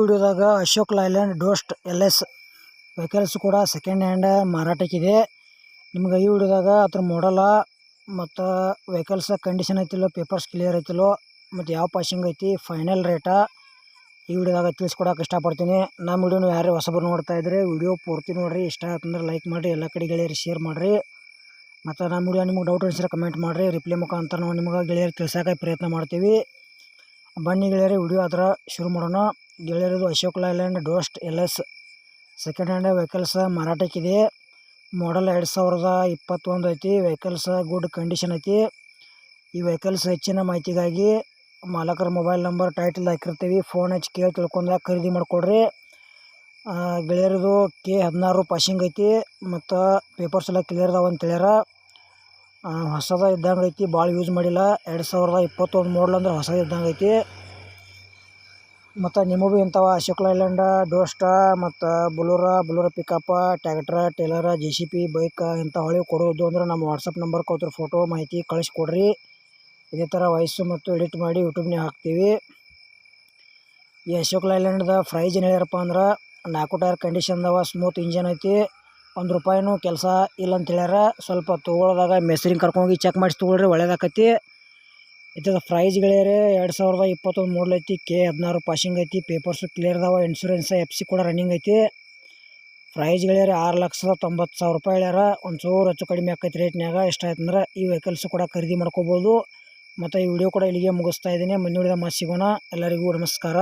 ವಿಡಿಯೋದಾಗ Ashok Leyland Dost LS vehicles ಕೂಡ second hand ಮಾರಾಟಕ್ಕಿದೆ. ನಿಮ್ಗೆ ಈ ವಿಡಿಯೋದಾಗ ಅದ್ರ ಮಾಡಲ ಮತ್ತು ವೆಹಿಕಲ್ಸ್ ಕಂಡೀಷನ್ ಐತಿಲ್ಲೋ, ಪೇಪರ್ಸ್ ಕ್ಲಿಯರ್ ಐತಿಲ್ಲೋ, ಮತ್ತು ಯಾವ ಪಾಸಿಂಗ್ ಐತಿ, ಫೈನಲ್ ರೇಟಾ ಈ ವಿಡಿಯೋದಾಗ ತಿಳಿಸ್ಕೊಡಕ್ಕೆ ಇಷ್ಟಪಡ್ತೀನಿ. ನಮ್ಮ ವಿಡಿಯೋನು ಯಾರೇ ಹೊಸಬರು ನೋಡ್ತಾ ಇದ್ರೆ ವಿಡಿಯೋ ಪೂರ್ತಿ ನೋಡಿರಿ. ಇಷ್ಟ ಆಯ್ತಂದ್ರೆ ಲೈಕ್ ಮಾಡಿರಿ, ಎಲ್ಲ ಕಡೆ ಗೆಳೆಯರು ಶೇರ್ ಮಾಡಿರಿ. ಮತ್ತು ನಮ್ಮ ವಿಡಿಯೋ ನಿಮ್ಗೆ ಡೌಟ್ ಅನಿಸಿದ್ರೆ ಕಮೆಂಟ್ ಮಾಡಿರಿ. ರಿಪ್ಲೈ ಮುಖಾಂತರ ನಾವು ನಿಮ್ಗೆ ಗೆಳೆಯರು ತಿಳ್ಸೋಕೆ ಪ್ರಯತ್ನ ಮಾಡ್ತೀವಿ. ಬನ್ನಿ ಗೆಳೆಯರಿ, ವಿಡಿಯೋ ಅದರ ಶುರು ಮಾಡೋಣ. ಗೆಳೆಯರದು Ashok Leyland Dost LS second hand vehicles ಮಾರಾಟಕ್ಕಿದೆ. ಮಾಡಲ್ 2021 ಐತಿ. ವೆಹಿಕಲ್ಸ್ ಗುಡ್ ಕಂಡೀಷನ್ ಐತಿ. ಈ ವೆಹಿಕಲ್ಸ್ ಹೆಚ್ಚಿನ ಮಾಹಿತಿಗಾಗಿ ಮಾಲಕರ ಮೊಬೈಲ್ ನಂಬರ್ ಟೈಟಲ್ ಹಾಕಿರ್ತೀವಿ. ಫೋನ್ ಹಚ್ಚಿ ಕೇಳಿ ತಿಳ್ಕೊಂಡಾಗ ಖರೀದಿ ಮಾಡಿಕೊಡ್ರಿ. ಗೆಳೆಯರದು K16 ಪಾಸಿಂಗ್ ಐತಿ ಮತ್ತು ಪೇಪರ್ಸ್ ಎಲ್ಲ ಕ್ಲಿಯರ್ ಅದಾವ ಅಂತ ಹೇಳ್ಯಾರ. ಹೊಸದ ಇದ್ದಂಗೆ ಐತಿ, ಭಾಳ ಯೂಸ್ ಮಾಡಿಲ್ಲ. 2021 ಮಾಡಲ್ ಅಂದ್ರೆ ಹೊಸದು ಇದ್ದಂಗೆ ಐತಿ. ಮತ್ತು ನಿಮಗೂ ಇಂಥವ ಅಶೋಕ್ ಲೈಲ್ಯಾಂಡ್ ಡೋಸ್ಟ ಮತ್ತು ಬುಲೂರ ಪಿಕಪ್, ಟ್ಯಾಕ್ಟ್ರ, ಟೇಲರ, JCB ಬೈಕ್ ಇಂಥ ಹೊಳಿವು ಕೊಡೋದು ಅಂದ್ರೆ ನಮ್ಮ ವಾಟ್ಸಪ್ ನಂಬರ್ಗೆ ಅವ್ರ ಫೋಟೋ ಮಾಹಿತಿ ಕಳಿಸ್ಕೊಡ್ರಿ. ಇದೇ ಥರ ವಾಯ್ಸು ಮತ್ತು ಎಡಿಟ್ ಮಾಡಿ ಯೂಟ್ಯೂಬ್ನಾಗ ಹಾಕ್ತೀವಿ. ಈ ಅಶೋಕ್ ಲೈಲ್ಯಾಂಡ್ದ ಪ್ರೈಸ್ ಏನು ಹೇಳ್ಯಾರಪ್ಪ ಅಂದ್ರೆ 4 ಟೈರ್ ಕಂಡೀಷನ್ದವ, ಸ್ಮೂತ್ ಇಂಜನ್ ಐತಿ. ₹1 ಕೆಲಸ ಇಲ್ಲ ಅಂತ ಹೇಳ್ಯಾರ. ಸ್ವಲ್ಪ ತೊಗೊಳೋದಾಗ ಮೆಸರಿಂಗ್ ಕರ್ಕೊಂಡೋಗಿ ಚೆಕ್ ಮಾಡಿಸಿ ತೊಗೊಳ್ರಿ, ಒಳ್ಳೇದಾಕೈತಿ. ಇದ್ರ ಪ್ರೈಸ್ ಗೆಳೆಯರೆ 2021 ಮಾಡಲ್ ಐತಿ. K16 ಪಾಸಿಂಗ್ ಐತಿ. ಪೇಪರ್ಸು ಕ್ಲಿಯರ್ ಅದಾವ. ಇನ್ಶೂರೆನ್ಸ್ FC ಕೂಡ ರನ್ನಿಂಗ್ ಐತಿ. ಪ್ರೈಸ್ ಗೆಳೆಯರೆ ₹6,90,000 ಹೇಳ್ಯಾರ. ಒಂಚೂರು ಹೆಚ್ಚು ಕಡಿಮೆ ಆಕೈತಿ ರೇಟ್ನಾಗ. ಇಷ್ಟ ಆಯ್ತಂದ್ರೆ ಈ ವೆಹಿಕಲ್ಸ್ ಕೂಡ ಖರೀದಿ ಮಾಡ್ಕೋಬೋದು. ಮತ್ತು ಈ ವಿಡಿಯೋ ಕೂಡ ಇಲ್ಲಿಗೆ ಮುಗಿಸ್ತಾ ಇದ್ದೀನಿ. ಮುಂದಿನ ವಿಡಿಯೋದಾಗ ಮತ್ತೆ ಸಿಗೋಣ. ಎಲ್ಲರಿಗೂ ನಮಸ್ಕಾರ.